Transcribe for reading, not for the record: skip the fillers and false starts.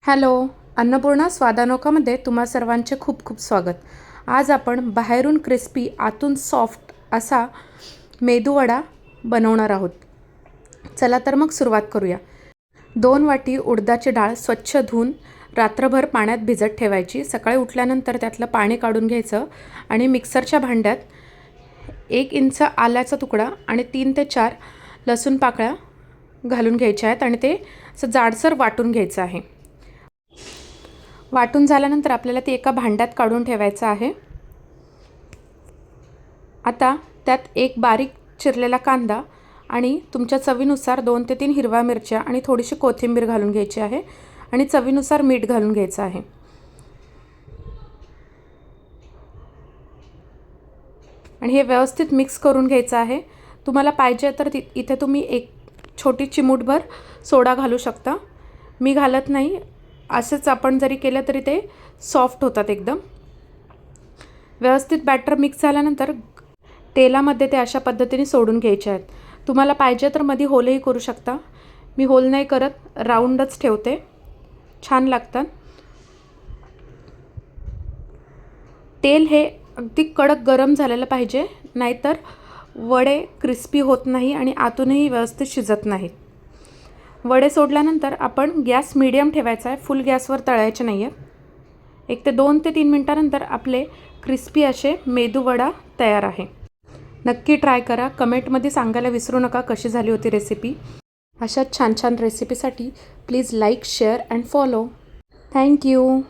Hello, Annapurna स्वादानोखामध्ये तुम्हा सर्वांचे खूप खूप स्वागत. आज आपण बाहेरून क्रिस्पी आतून सॉफ्ट असा मेदूवडा बनवणार आहोत. चला तर मग सुरुवात करूया. 2 वाटी उडदाची डाळ स्वच्छ धुवून रात्रभर पाण्यात भिजत ठेवायची. सकाळी उठल्यानंतर त्यातलं पाणी काढून घ्यायचं आणि मिक्सरच्या भांड्यात 1 इंच आल्याचा तुकडा आणि 3 ते 4 लसूण पाकळ्या घालून घ्यायच्या आहेत आणि ते असं जाडसर वाटून घ्यायचं आहे. वाटून झाल्यानंतर आपल्याला ते एका भांड्यात काढून ठेवायचं आहे. आता त्यात एक बारीक चिरलेला कांदा आणि तुमच्या चवीनुसार 2 ते 3 हिरव्या मिरच्या आणि थोडीशी कोथिंबीर घालून घ्यायची आहे आणि चवीनुसार मीठ घालून घ्यायचं आहे. आणि हे व्यवस्थित मिक्स करून घ्यायचं आहे. तुम्हाला पाहिजे तर इथे तुम्ही एक छोटी चिमूटभर सोडा घालू शकता. मी घालत नाही. असंच आपण जरी केलं तरी ते सॉफ्ट होतात एकदम. व्यवस्थित बॅटर मिक्स झाल्यानंतर तेलामध्ये ते अशा पद्धतीने सोडून घ्यायचे आहेत. तुम्हाला पाहिजे तर मध्ये होलही करू शकता. मी होल नाही करत, राऊंडच ठेवते. छान लागतात. तेल हे अगदी कडक गरम झालेलं पाहिजे, नाहीतर वडे क्रिस्पी होत नाही आणि आतूनही व्यवस्थित शिजत नाहीत. वडे सोडल्यानंतर आपण गॅस मीडियम ठेवायचा आहे. फुल गॅसवर तळायचे नाही आहेत. 1 ते 2 ते 3 मिनटानंतर आपले क्रिस्पी असे मेदूवडा तयार आहे. नक्की ट्राय करा. कमेंटमध्ये सांगायला विसरू नका कशी झाली होती रेसिपी. अशाच छान छान रेसिपीसाठी please like, share and follow. Thank you.